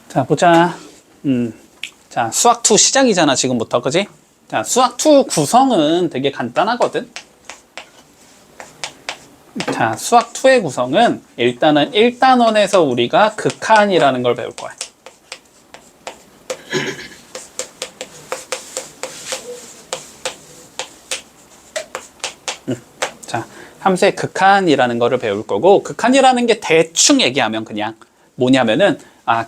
자, 보자. 자, 수학2 시작이잖아, 지금부터. 그지? 자, 수학2 구성은 되게 간단하거든? 자, 수학2의 구성은 일단은 1단원에서 우리가 극한이라는 걸 배울 거야. 자, 함수의 극한이라는 거를 배울 거고, 극한이라는 게 대충 얘기하면 그냥 뭐냐면은,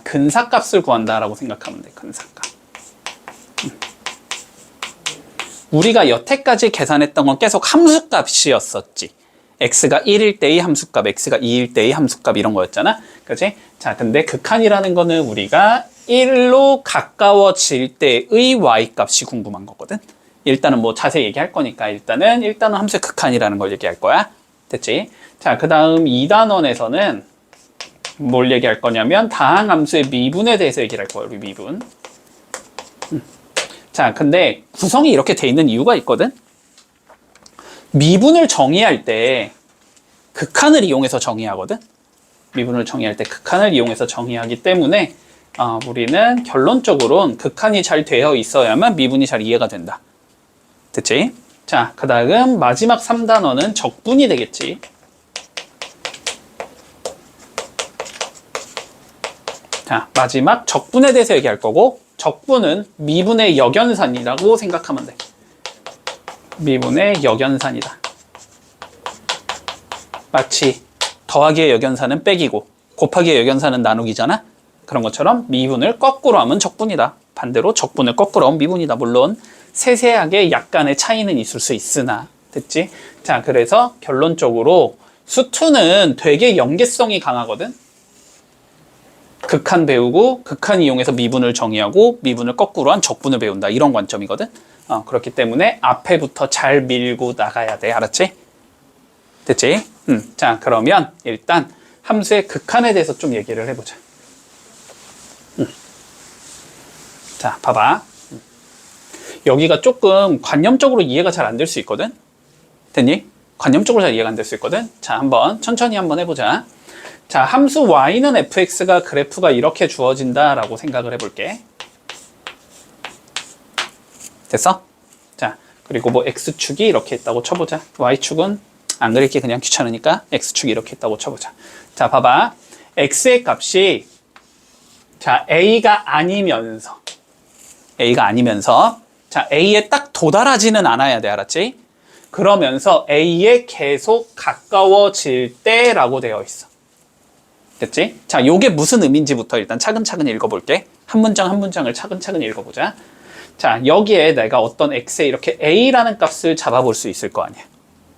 근사값을 구한다라고 생각하면 돼, 근사값. 우리가 여태까지 계산했던 건 계속 함수값이었었지. x가 1일 때의 함수값, x가 2일 때의 함수값 이런 거였잖아. 그치? 자, 근데 극한이라는 거는 우리가 1로 가까워질 때의 y값이 궁금한 거거든. 일단은 뭐 자세히 얘기할 거니까 일단은 함수의 극한이라는 걸 얘기할 거야. 됐지? 자, 그 다음 2단원에서는 뭘 얘기할 거냐면 다항함수의 미분에 대해서 얘기를 할 거야, 우리 미분. 자, 근데 구성이 이렇게 돼 있는 이유가 있거든. 미분을 정의할 때 극한을 이용해서 정의하거든. 미분을 정의할 때 극한을 이용해서 정의하기 때문에 우리는 결론적으로는 극한이 잘 되어 있어야만 미분이 잘 이해가 된다. 됐지? 자, 그 다음 마지막 3단원은 적분이 되겠지. 자, 마지막 적분에 대해서 얘기할 거고, 적분은 미분의 역연산이라고 생각하면 돼. 미분의 역연산이다. 마치 더하기의 역연산은 빼기고 곱하기의 역연산은 나누기잖아. 그런 것처럼 미분을 거꾸로 하면 적분이다. 반대로 적분을 거꾸로 하면 미분이다. 물론 세세하게 약간의 차이는 있을 수 있으나. 됐지? 자, 그래서 결론적으로 수2는 되게 연계성이 강하거든. 극한 배우고 극한 이용해서 미분을 정의하고 미분을 거꾸로 한 적분을 배운다. 이런 관점이거든. 그렇기 때문에 앞에부터 잘 밀고 나가야 돼. 알았지? 됐지? 자, 그러면 일단 함수의 극한에 대해서 좀 얘기를 해보자. 자, 봐봐. 여기가 조금 관념적으로 이해가 잘 안 될 수 있거든. 됐니? 관념적으로 잘 이해가 안 될 수 있거든. 자, 천천히 한번 해보자. 자, 함수 y는 fx가 그래프가 이렇게 주어진다라고 생각을 해볼게. 됐어? 자, 그리고 뭐 x축이 이렇게 있다고 쳐보자. y축은 안 그릴게, 그냥 귀찮으니까 x축이 이렇게 있다고 쳐보자. 자, 봐봐. x의 값이 자, a가 아니면서 자, a에 딱 도달하지는 않아야 돼. 알았지? 그러면서 a에 계속 가까워질 때라고 되어 있어. 됐지? 자, 요게 무슨 의미인지부터 일단 차근차근 읽어볼게. 한 문장 한 문장을 차근차근 읽어보자. 자, 여기에 내가 어떤 x에 이렇게 a라는 값을 잡아볼 수 있을 거 아니야.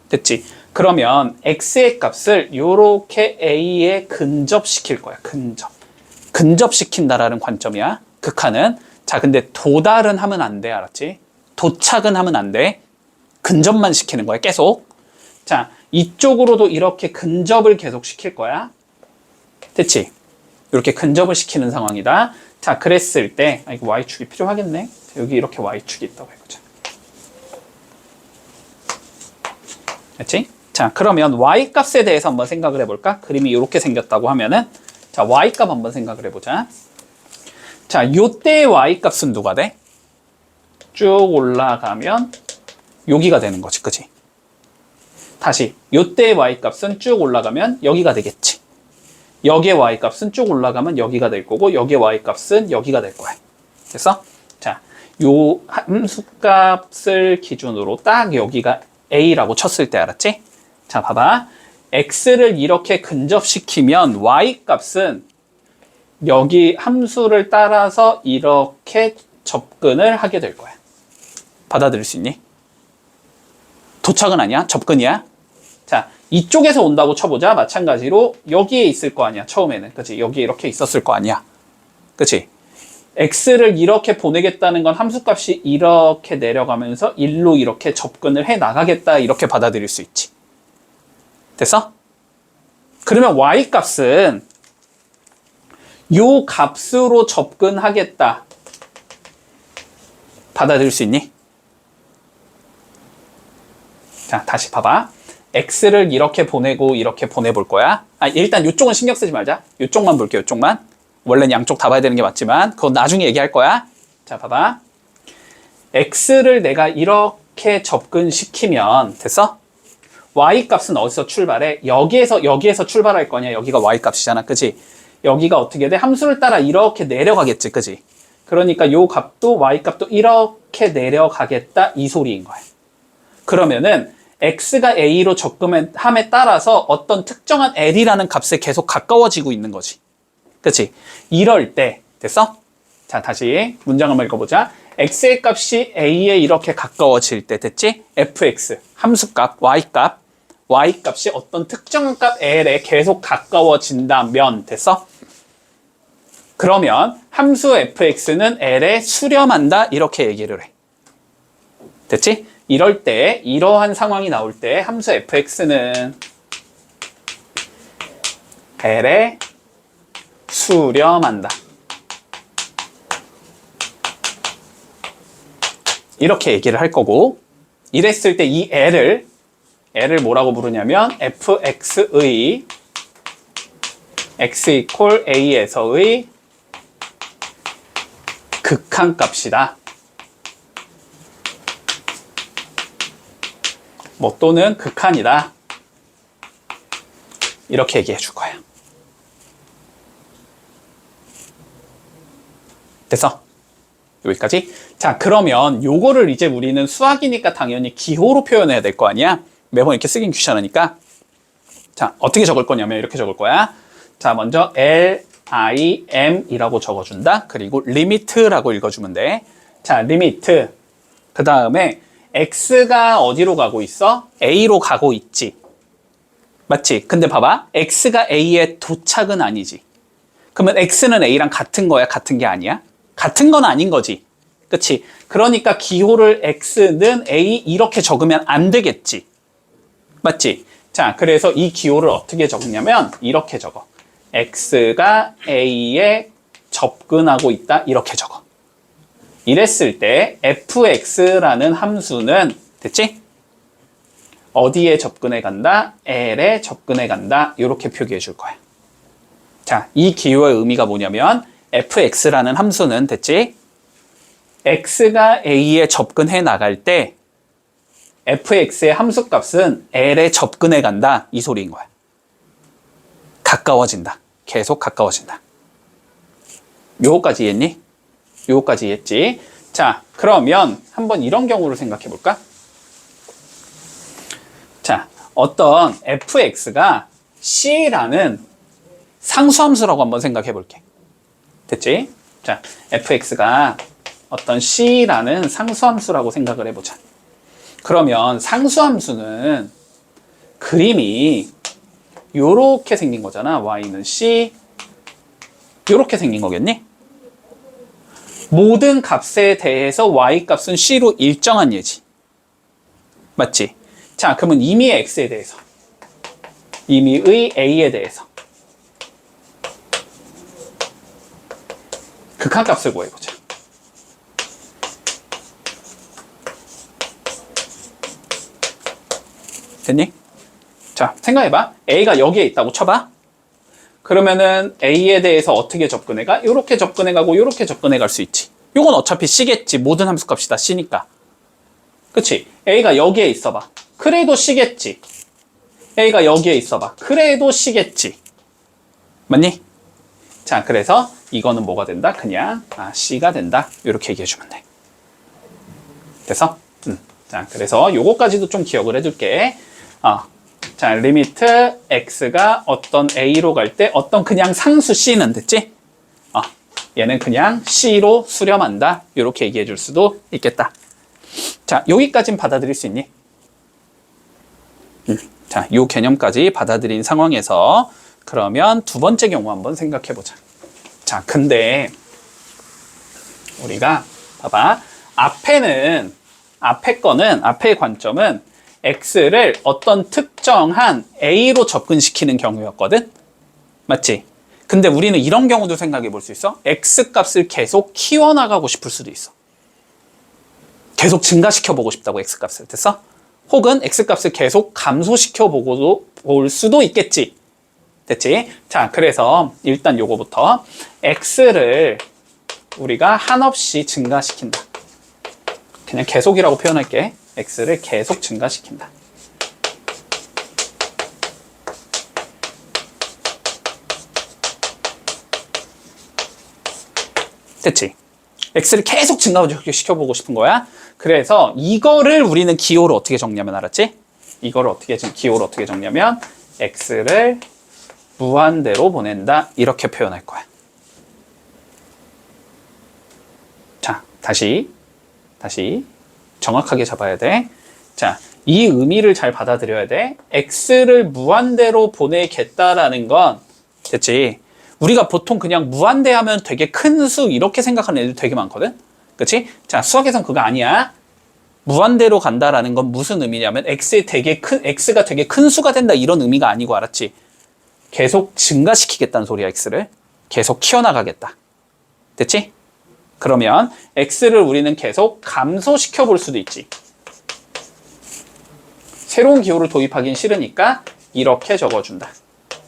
됐지? 그러면 x의 값을 요렇게 a에 근접시킬 거야. 근접시킨다라는 관점이야. 극한은. 자, 근데 도달은 하면 안 돼. 알았지? 도착은 하면 안 돼. 근접만 시키는 거야. 계속. 자, 이쪽으로도 이렇게 근접을 계속 시킬 거야. 됐지? 이렇게 근접을 시키는 상황이다. 자, 그랬을 때, 이거 y축이 필요하겠네. 자, 여기 이렇게 y축이 있다고 해보자. 됐지? 자, 그러면 y값에 대해서 한번 생각을 해볼까? 그림이 이렇게 생겼다고 하면은, 자, y값 한번 생각을 해보자. 자, 요때의 y값은 누가 돼? 쭉 올라가면 여기가 되는 거지, 그치? 다시, 요때의 y값은 쭉 올라가면 여기가 되겠지. 여기의 y값은 쭉 올라가면 여기가 될 거고, 여기의 y값은 여기가 될 거야. 됐어? 자, 요 함수값을 기준으로 딱 여기가 a라고 쳤을 때, 알았지? 자, 봐봐. x를 이렇게 근접시키면 y값은 여기 함수를 따라서 이렇게 접근을 하게 될 거야. 받아들일 수 있니? 도착은 아니야? 접근이야? 자, 이쪽에서 온다고 쳐보자. 마찬가지로 여기에 있을 거 아니야. 처음에는. 그치? 여기 이렇게 있었을 거 아니야. 그치? x를 이렇게 보내겠다는 건 함수값이 이렇게 내려가면서 일로 이렇게 접근을 해 나가겠다. 이렇게 받아들일 수 있지. 됐어? 그러면 y값은 요 값으로 접근하겠다. 받아들일 수 있니? 자, 다시 봐봐. x를 이렇게 보내고 이렇게 보내볼 거야. 일단 이쪽은 신경 쓰지 말자. 이쪽만 볼게, 이쪽만. 원래는 양쪽 다 봐야 되는 게 맞지만 그건 나중에 얘기할 거야. 자, 봐봐. x를 내가 이렇게 접근시키면 됐어? y 값은 어디서 출발해? 여기에서 출발할 거냐? 여기가 y 값이잖아. 그지? 여기가 어떻게 돼? 함수를 따라 이렇게 내려가겠지. 그지? 그러니까 요 값도 y 값도 이렇게 내려가겠다. 이 소리인 거야. 그러면은 x가 a로 접근함에 따라서 어떤 특정한 l이라는 값에 계속 가까워지고 있는 거지. 그치? 이럴 때 됐어? 자, 다시 문장 한번 읽어보자. x의 값이 a에 이렇게 가까워질 때 됐지? fx 함수값 y 값이 어떤 특정한 값 l에 계속 가까워진다면 됐어? 그러면 함수 fx는 l에 수렴한다 이렇게 얘기를 해. 됐지? 이럴 때 이러한 상황이 나올 때 함수 fx는 l에 수렴한다. 이렇게 얘기를 할 거고, 이랬을 때 이 l을 뭐라고 부르냐면 fx의 x 이퀄 a에서의 극한값이다. 뭐 또는 극한이다. 이렇게 얘기해 줄 거야. 됐어? 여기까지? 자, 그러면 요거를 이제 우리는 수학이니까 당연히 기호로 표현해야 될 거 아니야? 매번 이렇게 쓰긴 귀찮으니까. 자, 어떻게 적을 거냐면 이렇게 적을 거야. 자, 먼저 LIM이라고 적어준다. 그리고 리미트라고 읽어주면 돼. 자, 리미트. 그 다음에 X가 어디로 가고 있어? A로 가고 있지. 맞지? 근데 봐봐. X가 A에 도착은 아니지. 그러면 X는 A랑 같은 거야? 같은 게 아니야? 같은 건 아닌 거지. 그치? 그러니까 기호를 X는 A 이렇게 적으면 안 되겠지. 맞지? 자, 그래서 이 기호를 어떻게 적냐면 이렇게 적어. X가 A에 접근하고 있다. 이렇게 적어. 이랬을 때 fx라는 함수는 됐지? 어디에 접근해 간다? L에 접근해 간다. 이렇게 표기해 줄 거야. 자, 이 기호의 의미가 뭐냐면 fx라는 함수는 됐지? x가 a에 접근해 나갈 때 fx의 함수값은 l에 접근해 간다. 이 소리인 거야. 가까워진다. 계속 가까워진다. 요거까지 이해했니? 요거까지 이해했지? 자, 그러면 한번 이런 경우를 생각해 볼까? 자, 어떤 fx가 c라는 상수함수라고 한번 생각해 볼게. 됐지? 자, fx가 어떤 c라는 상수함수라고 생각을 해보자. 그러면 상수함수는 그림이 요렇게 생긴 거잖아. y는 c, 요렇게 생긴 거겠니? 모든 값에 대해서 y값은 c로 일정한 예지. 맞지? 자, 그러면 임의의 x에 대해서, 임의의 a에 대해서 극한값을 구해보자. 됐니? 자, 생각해봐. a가 여기에 있다고 쳐봐. 그러면은 a에 대해서 어떻게 접근해가? 이렇게 접근해가고 이렇게 접근해갈 수 있지. 이건 어차피 c겠지. 모든 함수값이 다 c니까. 그치? a가 여기에 있어봐. 그래도 c겠지. a가 여기에 있어봐. 그래도 c겠지. 맞니? 자, 그래서 이거는 뭐가 된다? 그냥 c가 된다. 이렇게 얘기해주면 돼. 됐어? 자, 그래서 요거까지도 좀 기억을 해둘게. 자, 리미트 x가 어떤 a로 갈 때 어떤 그냥 상수 c는 됐지? 얘는 그냥 c로 수렴한다. 이렇게 얘기해 줄 수도 있겠다. 자, 여기까진 받아들일 수 있니? 자, 요 개념까지 받아들인 상황에서 그러면 두 번째 경우 한번 생각해 보자. 자, 근데 우리가 봐봐. 앞의 관점은 x를 어떤 특정한 a로 접근시키는 경우였거든? 맞지? 근데 우리는 이런 경우도 생각해 볼 수 있어. x 값을 계속 키워나가고 싶을 수도 있어. 계속 증가시켜 보고 싶다고 x 값을. 됐어? 혹은 x 값을 계속 감소시켜 보고도 볼 수도 있겠지. 됐지? 자, 그래서 일단 요거부터 x를 우리가 한없이 증가시킨다. 그냥 계속이라고 표현할게. x를 계속 증가시킨다. 됐지? x를 계속 증가시켜보고 싶은 거야. 그래서 이거를 우리는 기호를 어떻게 정리하면 알았지? 이거를 기호를 어떻게 정리하면 x를 무한대로 보낸다. 이렇게 표현할 거야. 자, 다시 정확하게 잡아야 돼. 자, 이 의미를 잘 받아들여야 돼. x를 무한대로 보내겠다라는 건, 됐지? 우리가 보통 그냥 무한대 하면 되게 큰 수 이렇게 생각하는 애들 되게 많거든? 그치? 자, 수학에선 그거 아니야. 무한대로 간다라는 건 무슨 의미냐면 x가 되게 큰 수가 된다 이런 의미가 아니고, 알았지? 계속 증가시키겠다는 소리야. x를 계속 키워나가겠다. 됐지? 그러면 x를 우리는 계속 감소시켜 볼 수도 있지. 새로운 기호를 도입하긴 싫으니까 이렇게 적어준다.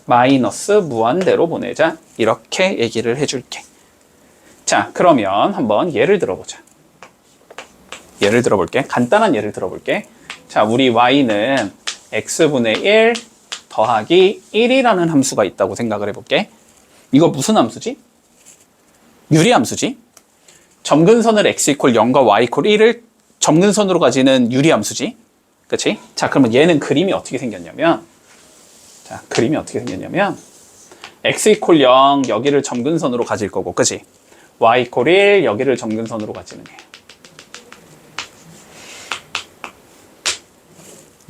마이너스 무한대로 보내자. 이렇게 얘기를 해줄게. 자, 그러면 한번 예를 들어보자. 예를 들어볼게. 간단한 예를 들어볼게. 자, 우리 y는 x분의 1 더하기 1이라는 함수가 있다고 생각을 해볼게. 이거 무슨 함수지? 유리함수지? 점근선을 x 이퀄 0과 y 이퀄 1을 점근선으로 가지는 유리함수지? 그치? 자, 그러면 얘는 그림이 어떻게 생겼냐면, x 이퀄 0 여기를 점근선으로 가질 거고, 그치? y 이퀄 1 여기를 점근선으로 가지는 애.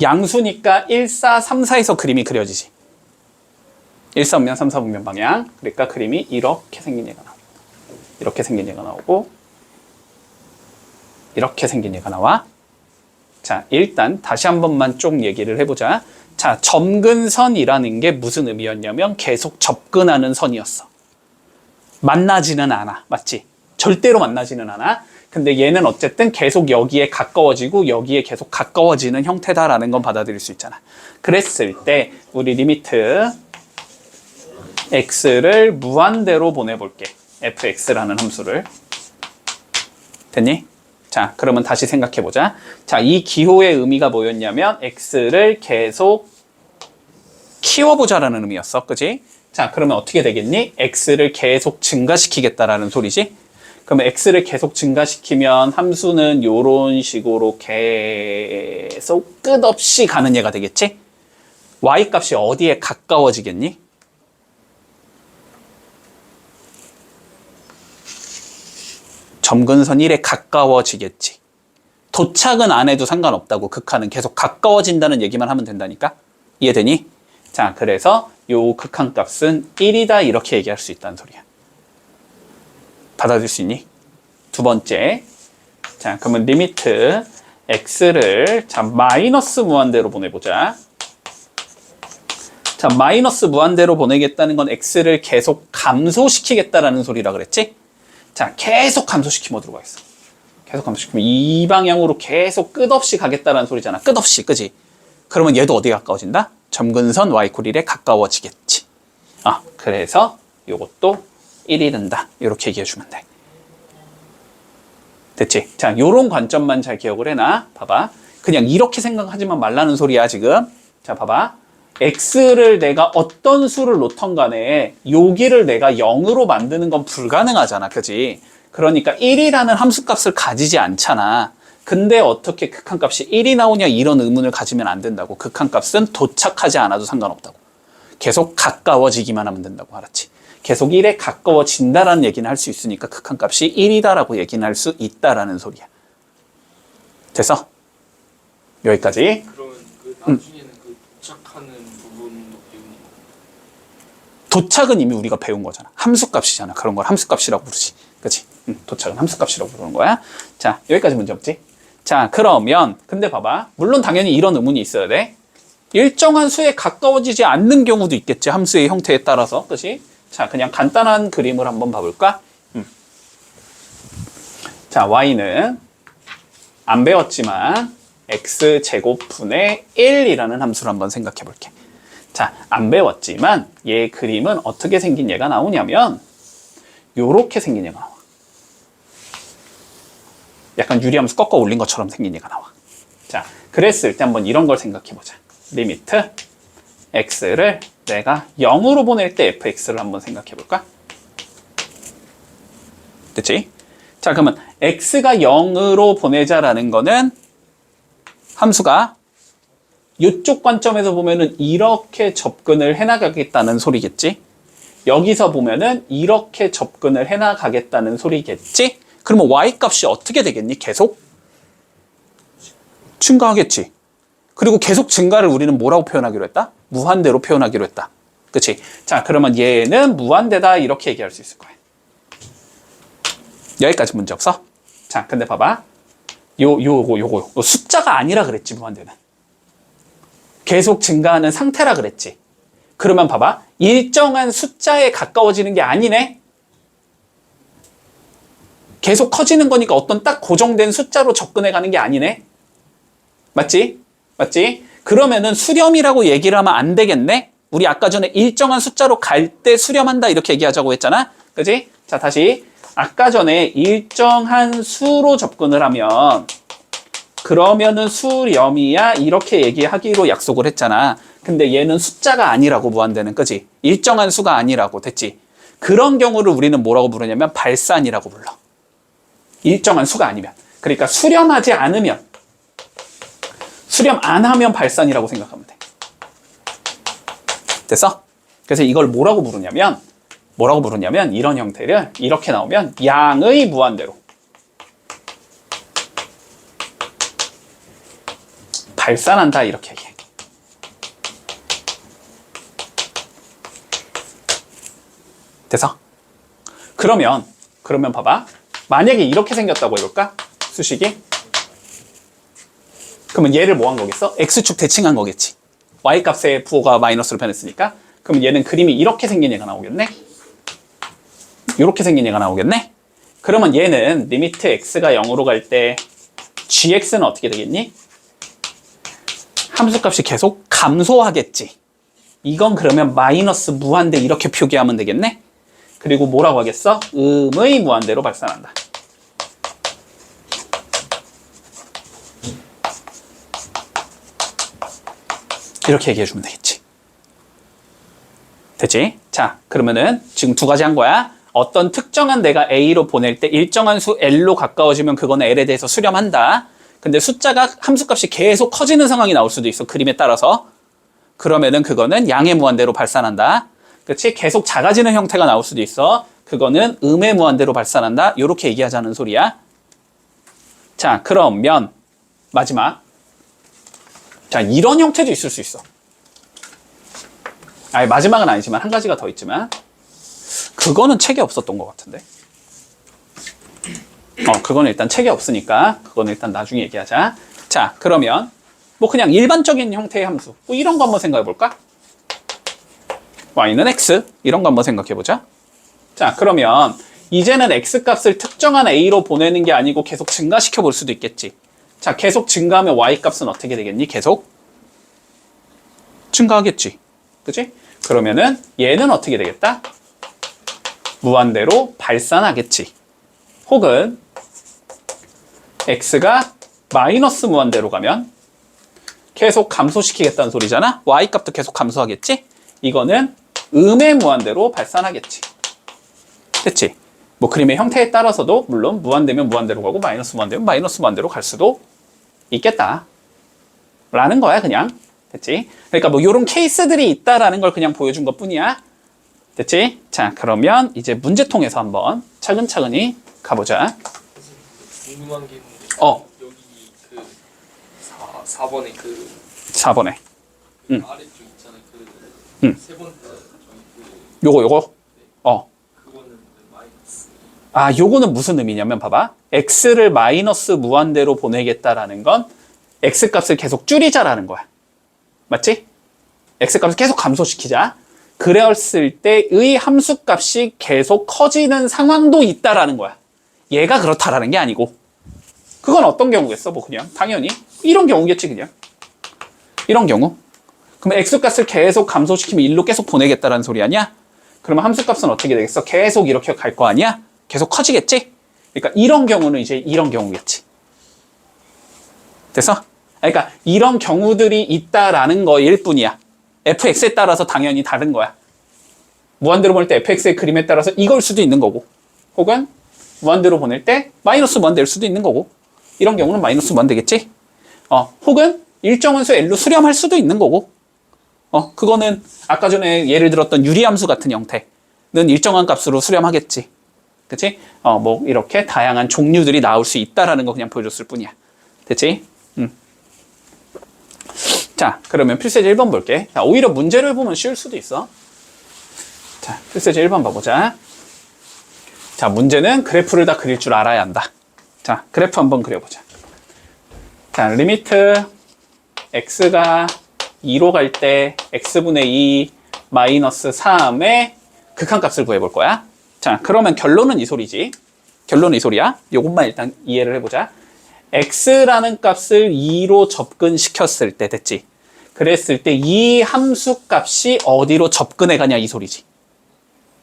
양수니까 1, 4, 3, 4에서 그림이 그려지지. 1, 4 분면 3, 4 분면 방향. 그러니까 그림이 이렇게 생긴 얘가 나와. 이렇게 생긴 얘가 나오고, 이렇게 생긴 얘가 나와. 자, 일단 다시 한 번만 쭉 얘기를 해보자. 자, 점근선이라는 게 무슨 의미였냐면 계속 접근하는 선이었어. 만나지는 않아. 맞지? 절대로 만나지는 않아. 근데 얘는 어쨌든 계속 여기에 가까워지고 여기에 계속 가까워지는 형태다라는 건 받아들일 수 있잖아. 그랬을 때 우리 리미트 x를 무한대로 보내볼게. fx라는 함수를. 됐니? 자, 그러면 다시 생각해보자. 자, 이 기호의 의미가 뭐였냐면 x를 계속 키워보자라는 의미였어. 그치? 자, 그러면 어떻게 되겠니? x를 계속 증가시키겠다라는 소리지? 그러면 x를 계속 증가시키면 함수는 이런 식으로 계속 끝없이 가는 얘가 되겠지? y 값이 어디에 가까워지겠니? 점근선 1에 가까워지겠지. 도착은 안 해도 상관없다고. 극한은 계속 가까워진다는 얘기만 하면 된다니까. 이해되니? 자, 그래서 요 극한값은 1이다 이렇게 얘기할 수 있다는 소리야. 받아들일 수 있니? 두 번째. 자, 그러면 리미트 x를 자 마이너스 무한대로 보내보자. 자, 마이너스 무한대로 보내겠다는 건 x를 계속 감소시키겠다라는 소리라 그랬지? 자, 계속 감소시키면 어디로 가겠어? 계속 감소시키면 이 방향으로 계속 끝없이 가겠다라는 소리잖아. 끝없이, 그지? 그러면 얘도 어디에 가까워진다? 점근선 y 이퀄 1에 가까워지겠지. 그래서 요것도 1이 된다. 이렇게 얘기해주면 돼. 됐지? 자, 요런 관점만 잘 기억을 해놔. 봐봐. 그냥 이렇게 생각하지만 말라는 소리야, 지금. 자, 봐봐. x를 내가 어떤 수를 놓던 간에 여기를 내가 0으로 만드는 건 불가능하잖아. 그지? 그러니까 1이라는 함수값을 가지지 않잖아. 근데 어떻게 극한값이 1이 나오냐 이런 의문을 가지면 안 된다고. 극한값은 도착하지 않아도 상관없다고. 계속 가까워지기만 하면 된다고. 알았지? 계속 1에 가까워진다라는 얘기는 할 수 있으니까 극한값이 1이다라고 얘기는 할 수 있다라는 소리야. 됐어? 여기까지. 그러면 그 나중에는 그 도착하는 부분도 배우는 거. 도착은 이미 우리가 배운 거잖아. 함수값이잖아. 그런 걸 함수값이라고 부르지. 그치? 도착은 함수값이라고 부르는 거야. 자, 여기까지 문제 없지? 자, 그러면 근데 봐봐. 물론 당연히 이런 의문이 있어야 돼. 일정한 수에 가까워지지 않는 경우도 있겠지. 함수의 형태에 따라서. 그치? 자, 그냥 간단한 그림을 한번 봐볼까? 자, y는 안 배웠지만 x제곱분의 1이라는 함수를 한번 생각해 볼게. 자, 안 배웠지만 얘 그림은 어떻게 생긴 얘가 나오냐면 요렇게 생긴 얘가 나와. 약간 유리함수 꺾어 올린 것처럼 생긴 얘가 나와. 자, 그랬을 때 한번 이런 걸 생각해보자. 리미트 x를 내가 0으로 보낼 때 fx를 한번 생각해볼까? 됐지? 자, 그러면 x가 0으로 보내자라는 거는 함수가 이쪽 관점에서 보면은 이렇게 접근을 해나가겠다는 소리겠지? 여기서 보면은 이렇게 접근을 해나가겠다는 소리겠지? 그러면 y값이 어떻게 되겠니? 계속 증가하겠지. 그리고 계속 증가를 우리는 뭐라고 표현하기로 했다? 무한대로 표현하기로 했다. 그치? 자, 그러면 얘는 무한대다 이렇게 얘기할 수 있을 거야. 여기까지 문제 없어? 자, 근데 봐봐. 요거 숫자가 아니라 그랬지, 무한대는. 계속 증가하는 상태라 그랬지. 그러면 봐봐. 일정한 숫자에 가까워지는 게 아니네? 계속 커지는 거니까 어떤 딱 고정된 숫자로 접근해 가는 게 아니네? 맞지? 맞지? 그러면은 수렴이라고 얘기를 하면 안 되겠네? 우리 아까 전에 일정한 숫자로 갈 때 수렴한다 이렇게 얘기하자고 했잖아? 그지? 자, 다시. 아까 전에 일정한 수로 접근을 하면 그러면은 수렴이야 이렇게 얘기하기로 약속을 했잖아. 근데 얘는 숫자가 아니라고 무한대는, 그지? 일정한 수가 아니라고. 됐지? 그런 경우를 우리는 뭐라고 부르냐면 발산이라고 불러. 일정한 수가 아니면. 그러니까 수렴하지 않으면, 수렴 안 하면 발산이라고 생각하면 돼. 됐어? 그래서 이걸 뭐라고 부르냐면 이런 형태를 이렇게 나오면 양의 무한대로 발산한다 이렇게 얘기해. 돼서? 그러면 봐봐. 만약에 이렇게 생겼다고 해볼까? 수식이? 그러면 얘를 뭐 한 거겠어? x축 대칭한 거겠지. y값의 부호가 마이너스로 변했으니까. 그럼 얘는 그림이 이렇게 생긴 얘가 나오겠네? 이렇게 생긴 얘가 나오겠네? 그러면 얘는 리미트 x가 0으로 갈 때 gx는 어떻게 되겠니? 함수값이 계속 감소하겠지. 이건 그러면 마이너스 무한대 이렇게 표기하면 되겠네? 그리고 뭐라고 하겠어? 음의 무한대로 발산한다. 이렇게 얘기해 주면 되겠지. 됐지? 자, 그러면은 지금 두 가지 한 거야. 어떤 특정한 내가 A로 보낼 때 일정한 수 L로 가까워지면 그거는 L에 대해서 수렴한다. 근데 숫자가 함수값이 계속 커지는 상황이 나올 수도 있어. 그림에 따라서. 그러면은 그거는 양의 무한대로 발산한다. 그렇지? 계속 작아지는 형태가 나올 수도 있어. 그거는 음의 무한대로 발산한다. 이렇게 얘기하자는 소리야. 자, 그러면 마지막. 자, 이런 형태도 있을 수 있어. 아니, 마지막은 아니지만 한 가지가 더 있지만 그거는 책에 없었던 것 같은데. 그거는 일단 책에 없으니까 그거는 일단 나중에 얘기하자. 자, 그러면 뭐 그냥 일반적인 형태의 함수 뭐 이런 거 한번 생각해 볼까? y는 x 이런 거 한번 생각해 보자. 자, 그러면 이제는 x값을 특정한 a로 보내는 게 아니고 계속 증가시켜 볼 수도 있겠지. 자, 계속 증가하면 y값은 어떻게 되겠니? 계속 증가하겠지. 그치? 그러면은 얘는 어떻게 되겠다? 무한대로 발산하겠지. 혹은 x가 마이너스 무한대로 가면 계속 감소시키겠다는 소리잖아. y값도 계속 감소하겠지. 이거는 음의 무한대로 발산하겠지. 됐지? 뭐 그림의 형태에 따라서도 물론 무한대면 무한대로 가고 마이너스 무한대면 마이너스 무한대로 갈 수도 있겠다 라는 거야. 그냥. 됐지? 그러니까 뭐 요런 케이스들이 있다라는 걸 그냥 보여준 것 뿐이야. 됐지? 자, 그러면 이제 문제통에서 한번 차근차근히 가보자. 궁금한 게 있는데 여기 그 4번에 그 4번에 아래쪽 있잖아요. 세 번째 요거 그거는 마이너스. 요거는 무슨 의미냐면 봐봐. x를 마이너스 무한대로 보내겠다라는 건 x값을 계속 줄이자라는 거야. 맞지? x값을 계속 감소시키자. 그랬을 때의 함수값이 계속 커지는 상황도 있다라는 거야. 얘가 그렇다라는 게 아니고. 그건 어떤 경우겠어? 뭐 그냥 당연히 이런 경우겠지. 그냥 이런 경우. 그럼 x값을 계속 감소시키면 1로 계속 보내겠다라는 소리 아니야? 그러면 함수값은 어떻게 되겠어? 계속 이렇게 갈 거 아니야? 계속 커지겠지? 그러니까 이런 경우는 이제 이런 경우겠지. 됐어? 그러니까 이런 경우들이 있다라는 거일 뿐이야. fx에 따라서 당연히 다른 거야. 무한대로 보낼 때 fx의 그림에 따라서 이걸 수도 있는 거고, 혹은 무한대로 보낼 때 마이너스 무한대일 수도 있는 거고, 이런 경우는 마이너스 무한대겠지? 혹은 일정 원수 L로 수렴할 수도 있는 거고, 그거는 아까 전에 예를 들었던 유리함수 같은 형태는 일정한 값으로 수렴하겠지. 그치? 뭐 이렇게 다양한 종류들이 나올 수 있다라는 거 그냥 보여줬을 뿐이야. 됐지? 자, 그러면 필수제 1번 볼게. 자, 오히려 문제를 보면 쉬울 수도 있어. 자, 필수제 1번 봐보자. 자, 문제는 그래프를 다 그릴 줄 알아야 한다. 자, 그래프 한번 그려보자. 자, 리미트 x가 2로 갈 때 x분의 2 마이너스 3의 극한값을 구해볼 거야. 자, 그러면 결론은 이 소리지. 결론은 이 소리야. 요것만 일단 이해를 해보자. x라는 값을 2로 접근시켰을 때 됐지. 그랬을 때 이 함수 값이 어디로 접근해 가냐 이 소리지.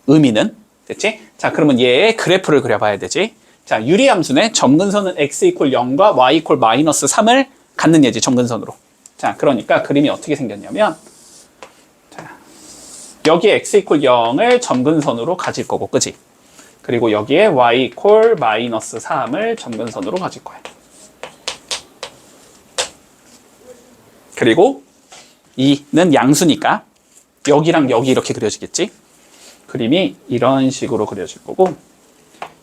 의미는 됐지? 자, 그러면 얘의 그래프를 그려봐야 되지. 자, 유리함수네. 점근선은 x 이퀄 0과 y 이퀄 마이너스 3을 갖는 예지, 점근선으로. 자, 그러니까 그림이 어떻게 생겼냐면, 자, 여기에 x 이퀄 0을 점근선으로 가질 거고, 그지? 그리고 여기에 y 이퀄 마이너스 3을 점근선으로 가질 거야. 그리고 2는 양수니까 여기랑 여기 이렇게 그려지겠지? 그림이 이런 식으로 그려질 거고,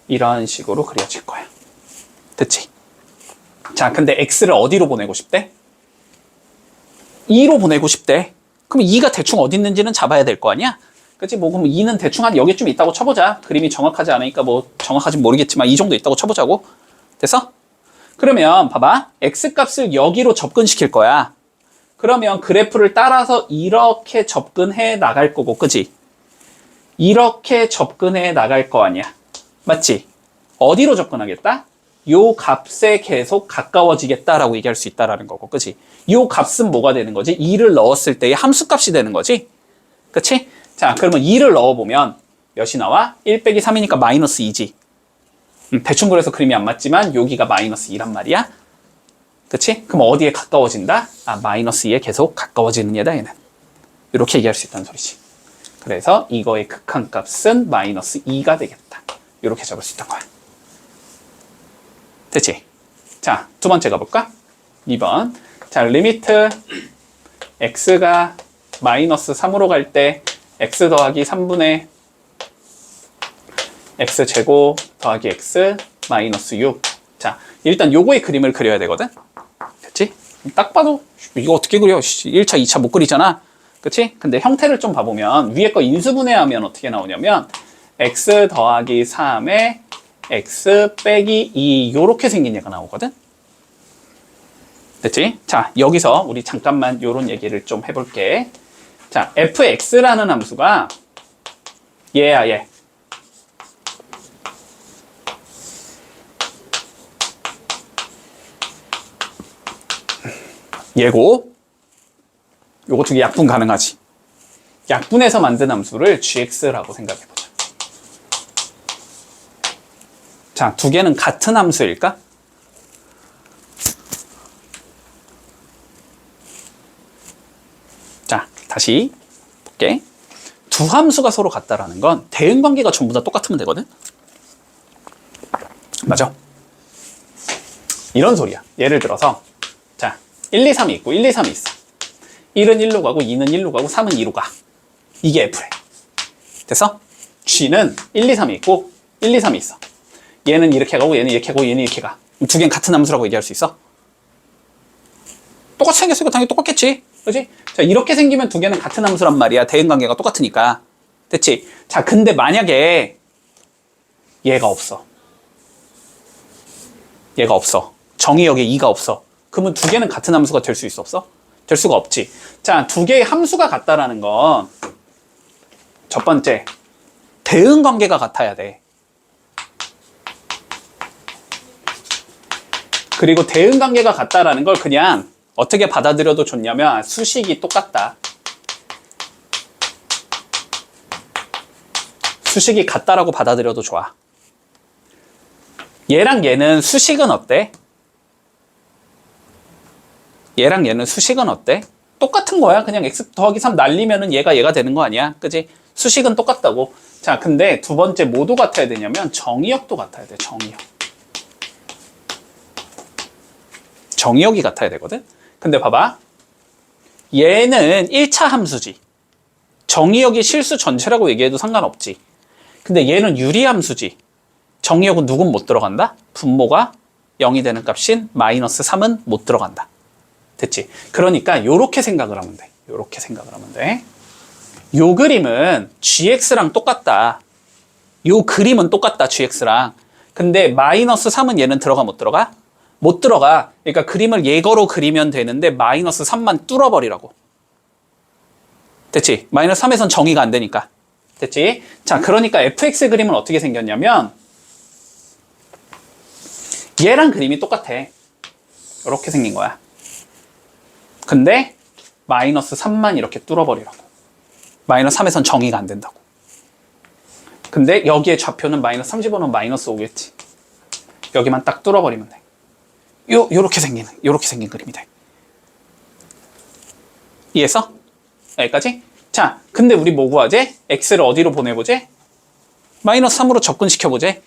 이런 식으로 그려질 거야. 됐지? 자, 근데 x를 어디로 보내고 싶대? 2로 보내고 싶대. 그럼 2가 대충 어디 있는지는 잡아야 될 거 아니야? 그치? 뭐, 그럼 2는 대충 한 여기쯤 있다고 쳐보자. 그림이 정확하지 않으니까 뭐, 정확하지 모르겠지만 이 정도 있다고 쳐보자고. 됐어? 그러면, 봐봐. x값을 여기로 접근시킬 거야. 그러면 그래프를 따라서 이렇게 접근해 나갈 거고, 그치? 이렇게 접근해 나갈 거 아니야. 맞지? 어디로 접근하겠다? 요 값에 계속 가까워지겠다라고 얘기할 수 있다라는 거고, 그치? 요 값은 뭐가 되는 거지? 2를 넣었을 때의 함수값이 되는 거지? 그치? 자, 그러면 2를 넣어보면 몇이 나와? 1 빼기 3이니까 마이너스 2지. 대충 그래서 그림이 안 맞지만 여기가 마이너스 2란 말이야. 그치? 그럼 어디에 가까워진다? 마이너스 2에 계속 가까워지는 얘다, 얘는. 이렇게 얘기할 수 있다는 소리지. 그래서 이거의 극한값은 마이너스 2가 되겠다. 이렇게 잡을 수 있던 거야. 됐지? 자, 두 번째 가볼까? 2번. 자, 리미트 x가 마이너스 3으로 갈 때 x 더하기 3분의 x제곱 더하기 x 마이너스 6. 자, 일단 요거의 그림을 그려야 되거든? 됐지? 딱 봐도 이거 어떻게 그려? 1차, 2차 못 그리잖아. 그치? 근데 형태를 좀 봐보면 위에 거 인수분해하면 어떻게 나오냐면 x 더하기 3에 x 빼기 2 요렇게 생긴 얘가 나오거든? 됐지? 자, 여기서 우리 잠깐만 요런 얘기를 좀 해볼게. 자, fx라는 함수가 얘야, 얘. 얘고 요거 두 개 약분 가능하지. 약분해서 만든 함수를 gx라고 생각해보자. 자, 두 개는 같은 함수일까? 자, 다시 볼게. 두 함수가 서로 같다라는 건 대응관계가 전부 다 똑같으면 되거든? 맞아? 이런 소리야. 예를 들어서 자, 1, 2, 3이 있고 1, 2, 3이 있어. 1은 1로 가고 2는 1로 가고 3은 2로 가. 이게 F래. 됐어? G는 1, 2, 3이 있고 1, 2, 3이 있어. 얘는 이렇게 가고 얘는 이렇게 가고 얘는 이렇게 가. 두 개는 같은 함수라고 얘기할 수 있어? 똑같이 생겼으니까 당연히 똑같겠지. 그렇지? 자, 이렇게 생기면 두 개는 같은 함수란 말이야. 대응관계가 똑같으니까. 됐지? 자, 근데 만약에 얘가 없어. 얘가 없어. 정의 여기에 2가 없어. 그러면 두 개는 같은 함수가 될 수 있어, 없어? 될 수가 없지. 자, 두 개의 함수가 같다라는 건 첫 번째, 대응관계가 같아야 돼. 그리고 대응관계가 같다라는 걸 그냥 어떻게 받아들여도 좋냐면 수식이 똑같다. 수식이 같다라고 받아들여도 좋아. 얘랑 얘는 수식은 어때? 얘랑 얘는 수식은 어때? 똑같은 거야. 그냥 x 더하기 3 날리면은 얘가 되는 거 아니야? 그지? 수식은 똑같다고. 자, 근데 두 번째 뭐도 같아야 되냐면 정의역도 같아야 돼. 정의역이 같아야 되거든? 근데 봐봐. 얘는 1차 함수지. 정의역이 실수 전체라고 얘기해도 상관없지. 근데 얘는 유리함수지. 정의역은 누군 못 들어간다? 분모가 0이 되는 값인 마이너스 3은 못 들어간다. 됐지? 그러니까 요렇게 생각을 하면 돼. 요렇게 생각을 하면 돼. 요 그림은 gx랑 똑같다. 요 그림은 똑같다, gx랑. 근데 마이너스 3은 얘는 들어가 못 들어가? 못 들어가. 그러니까 그림을 예거로 그리면 되는데 마이너스 3만 뚫어버리라고. 됐지? 마이너스 3에선 정의가 안 되니까. 됐지? 자, 그러니까 fx 그림은 어떻게 생겼냐면 얘랑 그림이 똑같아. 이렇게 생긴 거야. 근데 마이너스 3만 이렇게 뚫어버리라고. 마이너스 3에선 정의가 안 된다고. 근데 여기에 좌표는 마이너스 35는 마이너스 5겠지. 여기만 딱 뚫어버리면 돼. 요렇게 생긴 그림이 돼. 이해했어? 여기까지? 자, 근데 우리 뭐 구하지? x를 어디로 보내보지? 마이너스 3으로 접근시켜보지?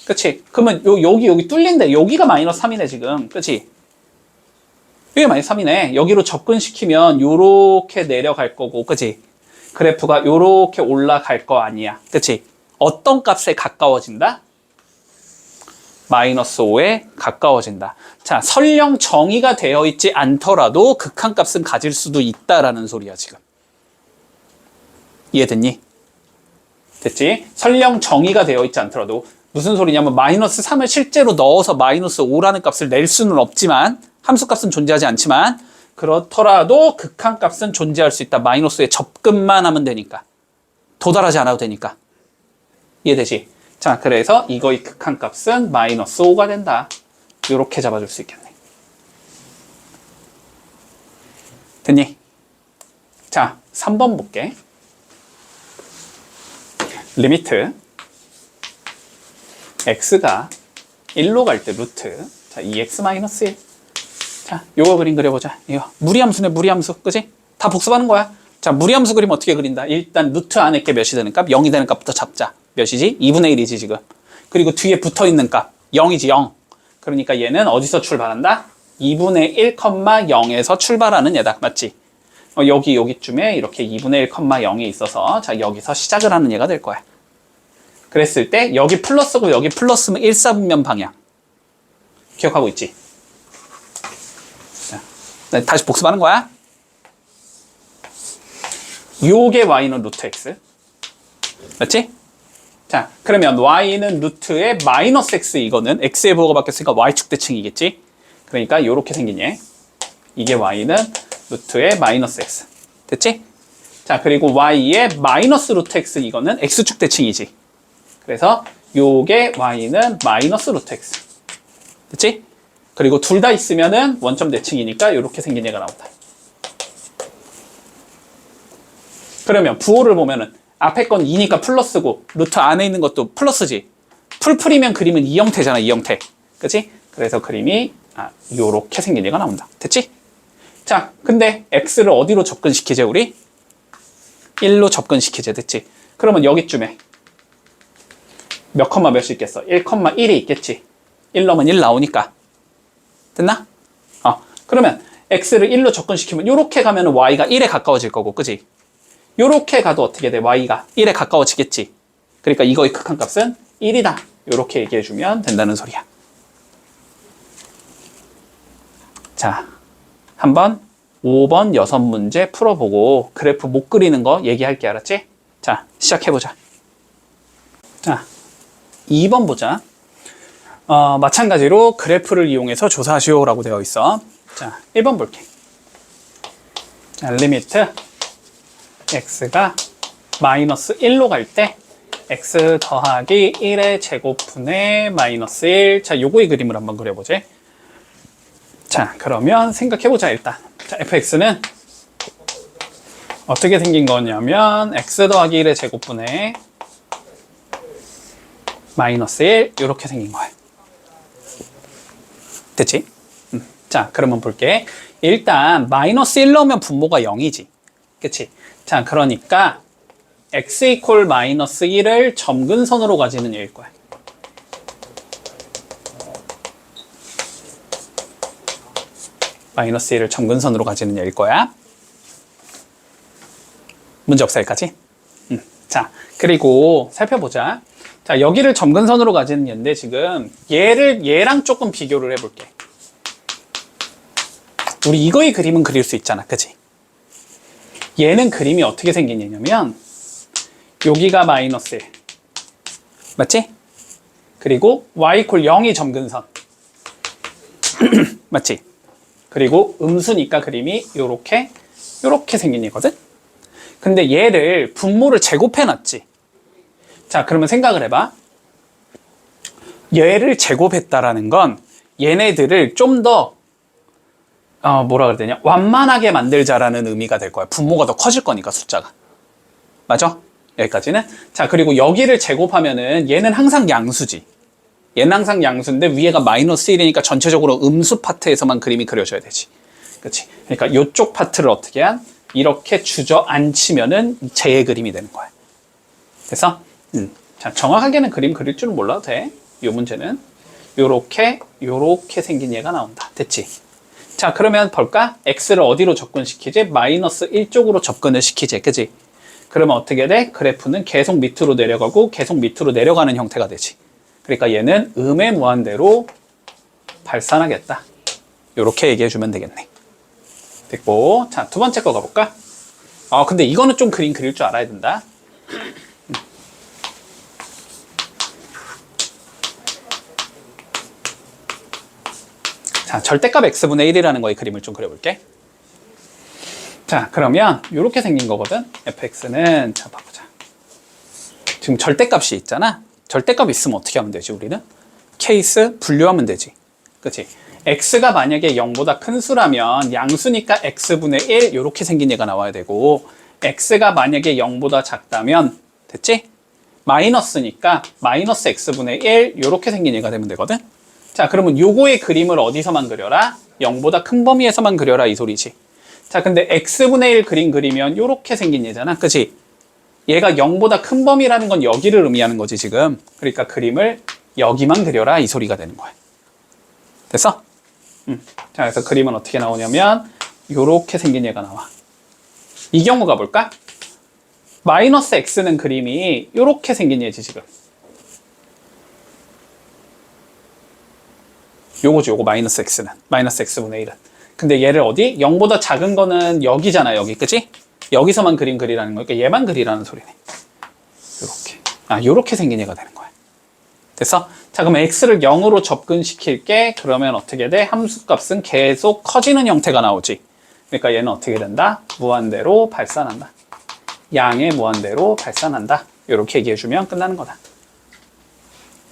그치? 그러면 여기 뚫린데 여기가 마이너스 3이네 지금. 그치? 여기 마이너스 3이네. 여기로 접근시키면 요렇게 내려갈 거고. 그치? 그래프가 요렇게 올라갈 거 아니야. 그치? 어떤 값에 가까워진다? 마이너스 5에 가까워진다. 자, 설령 정의가 되어 있지 않더라도 극한값은 가질 수도 있다라는 소리야 지금. 이해됐니? 됐지? 설령 정의가 되어 있지 않더라도 무슨 소리냐면 마이너스 3을 실제로 넣어서 마이너스 5라는 값을 낼 수는 없지만 함수값은 존재하지 않지만 그렇더라도 극한값은 존재할 수 있다. 마이너스에 접근만 하면 되니까. 도달하지 않아도 되니까. 이해되지? 자, 그래서 이거의 극한값은 마이너스 5가 된다. 이렇게 잡아줄 수 있겠네. 됐니? 자, 3번 볼게. 리미트 x가 1로 갈 때 루트 자 2x-1 자, 요거 그림 그려보자. 이거 무리함수네, 무리함수. 그지? 다 복습하는 거야. 자, 무리함수 그림 어떻게 그린다? 일단 루트 안에 게 몇이 되는 값? 0이 되는 값부터 잡자. 몇이지? 2분의 1이지 지금. 그리고 뒤에 붙어있는 값 0이지 0. 그러니까 얘는 어디서 출발한다? 2분의 1,0에서 출발하는 얘다. 맞지? 여기쯤에 이렇게 2분의 1,0이 있어서 자 여기서 시작을 하는 얘가 될 거야. 그랬을 때 여기 플러스고 여기 플러스면 1사분면 방향. 기억하고 있지? 자, 다시 복습하는 거야. 요게 y는 루트 x. 맞지? 자, 그러면 y는 루트의 마이너스 x 이거는 x의 부호가 바뀌었으니까 y축 대칭이겠지? 그러니까 요렇게 생긴 얘. 이게 y는 루트의 마이너스 x. 됐지? 자, 그리고 y의 마이너스 루트 x 이거는 x축 대칭이지. 그래서 요게 y는 마이너스 루트 x. 됐지? 그리고 둘 다 있으면은 원점 대칭이니까 요렇게 생긴 얘가 나온다. 그러면 부호를 보면은 앞에 건 2니까 플러스고 루트 안에 있는 것도 플러스지. 풀풀이면 그림은 이 형태잖아, 이 형태. 그치? 그래서 그림이 요렇게 생긴 얘가 나온다. 됐지? 자, 근데 x를 어디로 접근시키지 우리? 1로 접근시키지. 됐지? 그러면 여기쯤에 몇 컴마 몇이 있겠어? 1,1이 있겠지. 1 넣으면 1 나오니까. 됐나? 그러면 x를 1로 접근시키면 요렇게 가면 y가 1에 가까워질 거고, 그지? 요렇게 가도 어떻게 돼? y가 1에 가까워지겠지. 그러니까 이거의 극한값은 1이다. 요렇게 얘기해주면 된다는 소리야. 자, 한번 5번 6문제 풀어보고 그래프 못 그리는 거 얘기할게. 알았지? 자, 시작해보자. 자, 2번 보자. 마찬가지로 그래프를 이용해서 조사하시오라고 되어 있어. 자, 1번 볼게. 자, 리미트 x가 마이너스 1로 갈 때 x 더하기 1의 제곱분의 마이너스 1. 자, 요거의 그림을 한번 그려보지. 자, 그러면 생각해보자 일단. 자, fx는 어떻게 생긴 거냐면 x 더하기 1의 제곱분의 마이너스 1 이렇게 생긴 거야. 됐지? 자, 그러면 볼게. 일단 마이너스 1 넣으면 분모가 0이지. 그치? 자, 그러니까 x 이퀄 마이너스 1을 점근선으로 가지는 얘일 거야. 마이너스 1을 점근선으로 가지는 얘일 거야. 문제없어 여기까지? 자, 그리고 살펴보자. 자, 여기를 점근선으로 가지는 얘인데 지금 얘랑 조금 비교를 해볼게. 우리 이거의 그림은 그릴 수 있잖아. 그치? 얘는 그림이 어떻게 생긴 얘냐면 여기가 마이너스 1 맞지? 그리고 y 이퀄 0이 점근선 맞지? 그리고 음수니까 그림이 요렇게 생긴 얘거든? 근데 얘를 분모를 제곱해놨지. 자, 그러면 생각을 해봐. 얘를 제곱했다라는 건 얘네들을 좀 더 뭐라 그래야 되냐? 완만하게 만들자라는 의미가 될 거야. 분모가 더 커질 거니까 숫자가. 맞아? 여기까지는. 자, 그리고 여기를 제곱하면은 얘는 항상 양수지. 얘는 항상 양수인데 위에가 마이너스 1이니까 전체적으로 음수 파트에서만 그림이 그려져야 되지. 그렇지? 그러니까 이쪽 파트를 어떻게 한? 이렇게 주저앉히면은 재의 그림이 되는 거야. 그래서 자, 정확하게는 그림 그릴 줄은 몰라도 돼. 이 문제는 요렇게 생긴 얘가 나온다. 됐지? 자, 그러면 볼까? x를 어디로 접근시키지? 마이너스 1쪽으로 접근을 시키지. 그지? 그러면 어떻게 돼? 그래프는 계속 밑으로 내려가고 계속 밑으로 내려가는 형태가 되지. 그러니까 얘는 음의 무한대로 발산하겠다. 요렇게 얘기해주면 되겠네. 됐고, 자, 두 번째 거 가볼까? 근데 이거는 좀 그림 그릴 줄 알아야 된다. 자, 절대값 x분의 1이라는 거의 그림을 좀 그려볼게. 자, 그러면 이렇게 생긴 거거든. fx는 자, 봐보자. 지금 절대값이 있잖아. 절대값 있으면 어떻게 하면 되지, 우리는? 케이스 분류하면 되지. 그치? x가 만약에 0보다 큰 수라면 양수니까 x분의 1 이렇게 생긴 얘가 나와야 되고, x가 만약에 0보다 작다면 됐지? 마이너스니까 마이너스 x분의 1 이렇게 생긴 얘가 되면 되거든. 자, 그러면 요거의 그림을 어디서만 그려라? 0보다 큰 범위에서만 그려라 이 소리지. 자, 근데 x분의 1 그림 그리면 요렇게 생긴 얘잖아. 그치? 얘가 0보다 큰 범위라는 건 여기를 의미하는 거지 지금. 그러니까 그림을 여기만 그려라 이 소리가 되는 거야. 됐어? 자, 그래서 그림은 어떻게 나오냐면 요렇게 생긴 얘가 나와. 이 경우 가볼까? 마이너스 x는 그림이 요렇게 생긴 얘지 지금. 요거지, 요거 마이너스 x는. 마이너스 x분의 1은. 근데 얘를 어디? 0보다 작은 거는 여기잖아, 여기. 그치? 여기서만 그림 그리라는 거니까 얘만 그리라는 소리네. 요렇게. 요렇게 생긴 얘가 되는 거야. 됐어? 자, 그럼 x를 0으로 접근시킬게. 그러면 어떻게 돼? 함수값은 계속 커지는 형태가 나오지. 그러니까 얘는 어떻게 된다? 무한대로 발산한다. 양의 무한대로 발산한다. 요렇게 얘기해주면 끝나는 거다.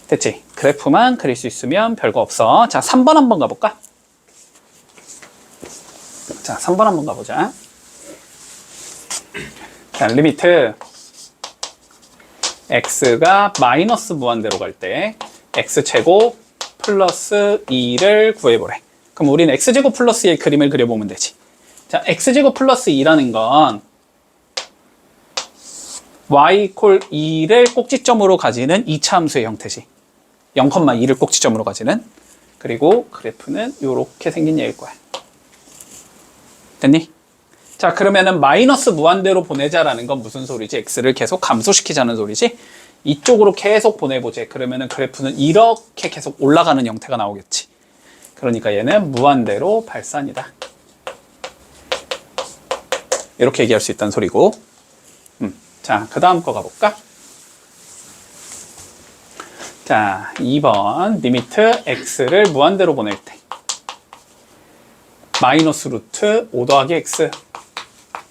됐지? 그래프만 그릴 수 있으면 별거 없어. 자, 3번 한번 가볼까? 자, 3번 한번 가보자. 자, 리미트 x가 마이너스 무한대로 갈 때 x제곱 플러스 2를 구해보래. 그럼 우리는 x제곱 플러스 2의 그림을 그려보면 되지. 자, x제곱 플러스 2라는 건 y 이퀄 2를 꼭지점으로 가지는 2차 함수의 형태지. 0,2를 꼭지점으로 가지는. 그리고 그래프는 이렇게 생긴 얘일 거야. 됐니? 자, 그러면은 마이너스 무한대로 보내자라는 건 무슨 소리지? x를 계속 감소시키자는 소리지? 이쪽으로 계속 보내보지. 그러면은 그래프는 이렇게 계속 올라가는 형태가 나오겠지. 그러니까 얘는 무한대로 발산이다. 이렇게 얘기할 수 있다는 소리고. 자, 그 다음 거 가볼까? 자, 2번 리미트 x를 무한대로 보낼 때 마이너스 루트 5 더하기 x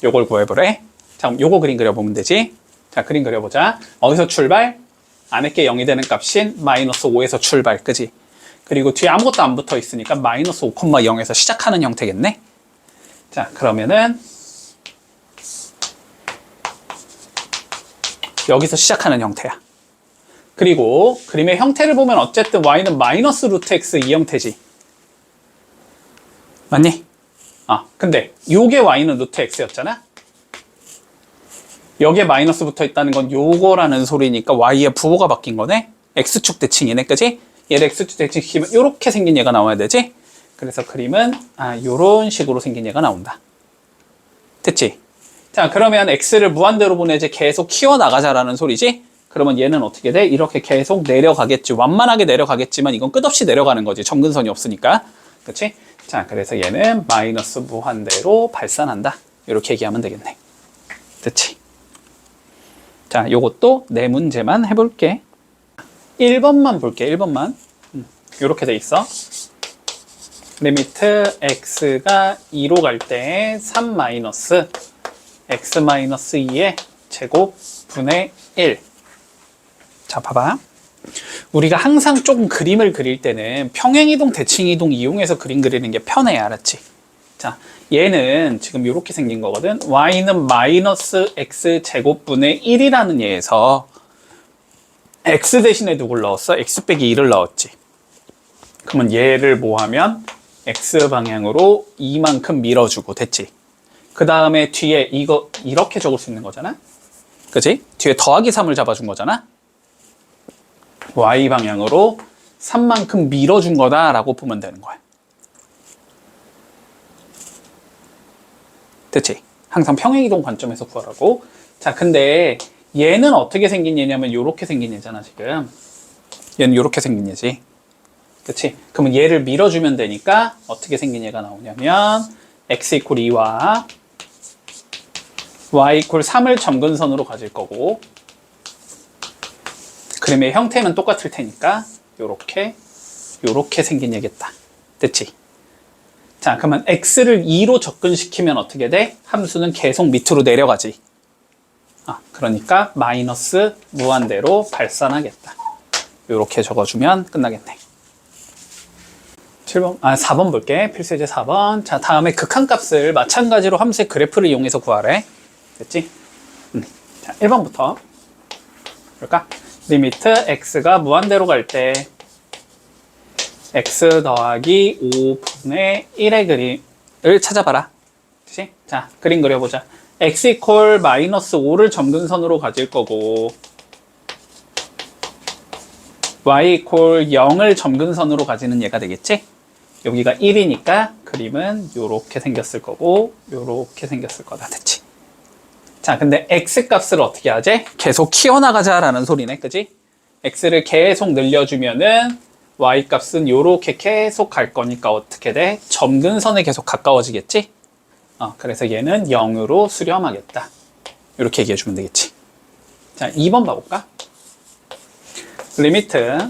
요걸 구해보래. 자, 그럼 요거 그림 그려보면 되지. 자, 그림 그려보자. 어디서 출발? 안에 게 0이 되는 값인 마이너스 5에서 출발, 그지? 그리고 뒤에 아무것도 안 붙어 있으니까 마이너스 5,0에서 시작하는 형태겠네. 자, 그러면은 여기서 시작하는 형태야. 그리고 그림의 형태를 보면 어쨌든 y는 마이너스 루트 x 이 형태지. 맞니? 근데 요게 y는 루트 x였잖아? 여기에 마이너스 붙어 있다는 건 요거라는 소리니까 y의 부호가 바뀐 거네? x축 대칭이네, 그지? 얘를 x축 대칭 시키면 요렇게 생긴 얘가 나와야 되지? 그래서 그림은 요런 식으로 생긴 얘가 나온다. 됐지? 자, 그러면 x를 무한대로 보내지 계속 키워나가자라는 소리지? 그러면 얘는 어떻게 돼? 이렇게 계속 내려가겠지. 완만하게 내려가겠지만 이건 끝없이 내려가는 거지. 점근선이 없으니까. 그치? 자, 그래서 얘는 마이너스 무한대로 발산한다. 이렇게 얘기하면 되겠네. 됐지? 자, 요것도 네 문제만 해볼게. 1번만 볼게, 1번만. 이렇게 돼 있어. 리미트 x가 2로 갈 때 3 마이너스 x 마이너스 2의 제곱 분의 1. 자, 봐봐. 우리가 항상 조금 그림을 그릴 때는 평행이동, 대칭이동 이용해서 그림 그리는 게 편해, 알았지? 자, 얘는 지금 이렇게 생긴 거거든. y는 마이너스 x 제곱분의 1이라는 얘에서 x 대신에 누굴 넣었어? x 빼기 2를 넣었지. 그러면 얘를 뭐 하면 x 방향으로 2만큼 밀어주고, 됐지? 그 다음에 뒤에 이거 이렇게 적을 수 있는 거잖아? 그치? 뒤에 더하기 3을 잡아준 거잖아? y 방향으로 3만큼 밀어준 거다라고 보면 되는 거야. 됐지? 항상 평행이동 관점에서 구하라고. 자, 근데 얘는 어떻게 생긴 얘냐면 이렇게 생긴 얘잖아, 지금. 얘는 이렇게 생긴 얘지. 그치? 그러면 얘를 밀어주면 되니까 어떻게 생긴 얘가 나오냐면 x 이퀄 2와 y 이퀄 3을 점근선으로 가질 거고, 그림의 형태는 똑같을 테니까 요렇게 생긴 얘겠다. 됐지? 자, 그러면 x를 2로 접근시키면 어떻게 돼? 함수는 계속 밑으로 내려가지. 그러니까 마이너스 무한대로 발산하겠다. 요렇게 적어주면 끝나겠네. 4번 볼게. 필수예제 4번. 자, 다음에 극한값을 마찬가지로 함수의 그래프를 이용해서 구하래. 됐지? 자, 1번부터 볼까? 리미트 x가 무한대로 갈 때 x 더하기 5분의 1의 그림을 찾아봐라. 그치? 자, 그림 그려보자. x 이퀄 마이너스 5를 점근선으로 가질 거고 y 이퀄 0을 점근선으로 가지는 얘가 되겠지? 여기가 1이니까 그림은 요렇게 생겼을 거고 요렇게 생겼을 거다. 됐지? 자, 근데 x 값을 어떻게 하지? 계속 키워나가자라는 소리네, 그지? x를 계속 늘려주면은 y 값은 요렇게 계속 갈 거니까 어떻게 돼? 점근선에 계속 가까워지겠지? 그래서 얘는 0으로 수렴하겠다. 이렇게 얘기해 주면 되겠지. 자, 2번 봐볼까? 리미트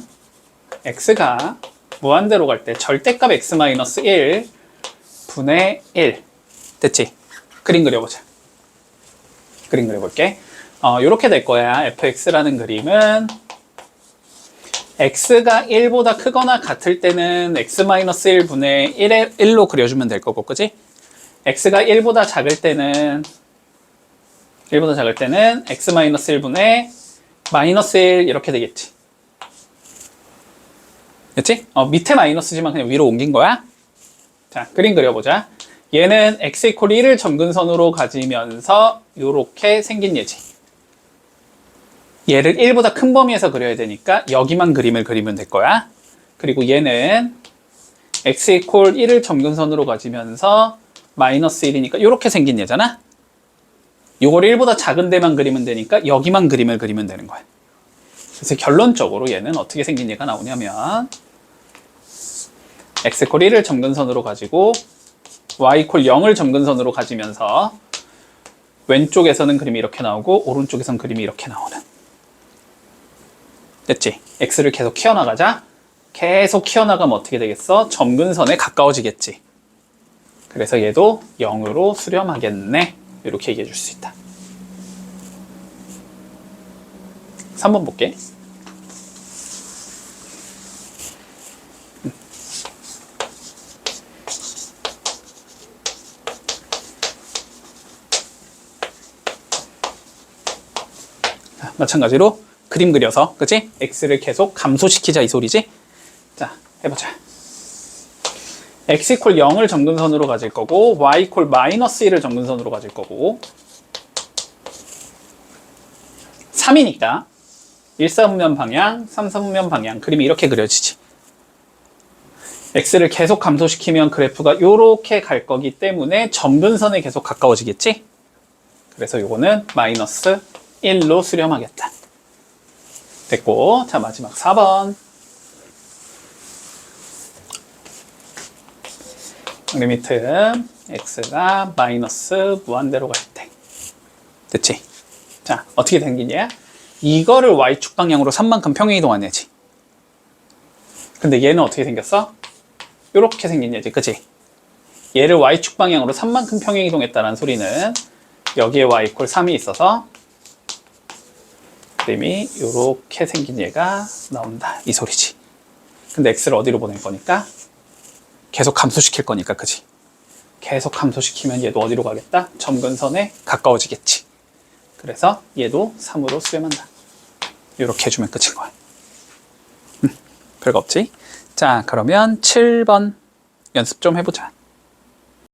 x가 무한대로 갈 때 절대값 x-1 분의 1. 됐지? 그림 그려보자. 그림 그려볼게. 이렇게 될 거야. fx라는 그림은 x가 1보다 크거나 같을 때는 x-1 분의 1로 그려주면 될 거고, 그지? x가 1보다 작을 때는 x-1 분의 마이너스 1 이렇게 되겠지. 됐지? 밑에 마이너스지만 그냥 위로 옮긴 거야. 자, 그림 그려보자. 얘는 x 이퀄 1을 점근선으로 가지면서 이렇게 생긴 예지. 얘를 1보다 큰 범위에서 그려야 되니까 여기만 그림을 그리면 될 거야. 그리고 얘는 x 이퀄 1을 점근선으로 가지면서 마이너스 1이니까 이렇게 생긴 얘잖아. 요걸 1보다 작은 데만 그리면 되니까 여기만 그림을 그리면 되는 거야. 그래서 결론적으로 얘는 어떻게 생긴 얘가 나오냐면 x 이퀄 1을 점근선으로 가지고 y 이퀄 0을 점근선으로 가지면서 왼쪽에서는 그림이 이렇게 나오고 오른쪽에서는 그림이 이렇게 나오는. 됐지? x를 계속 키워나가자. 계속 키워나가면 어떻게 되겠어? 점근선에 가까워지겠지. 그래서 얘도 0으로 수렴하겠네. 이렇게 얘기해 줄 수 있다. 3번 볼게. 마찬가지로 그림 그려서, 그치? x를 계속 감소시키자 이 소리지? 자, 해보자. x 이퀄 0을 점근선으로 가질 거고 y 이퀄 마이너스 1을 점근선으로 가질 거고 3이니까 1사분면 방향, 3사분면 방향 그림이 이렇게 그려지지. x를 계속 감소시키면 그래프가 이렇게 갈 거기 때문에 점근선에 계속 가까워지겠지? 그래서 요거는 마이너스 1로 수렴하겠다. 됐고, 자 마지막 4번. 리미트 x가 마이너스 무한대로 갈 때. 됐지? 자, 어떻게 생기냐? 이거를 y축 방향으로 3만큼 평행이동한 애지. 근데 얘는 어떻게 생겼어? 요렇게 생긴 애지, 그치? 얘를 y축 방향으로 3만큼 평행이동했다는 소리는 여기에 y 이퀄 3이 있어서 그림이 요렇게 생긴 얘가 나온다 이 소리지. 근데 x를 어디로 보낼 거니까? 계속 감소시킬 거니까, 그치? 계속 감소시키면 얘도 어디로 가겠다? 점근선에 가까워지겠지. 그래서 얘도 3으로 수렴한다. 이렇게 해주면 끝인 거야. 별거 없지? 자, 그러면 7번 연습 좀 해보자.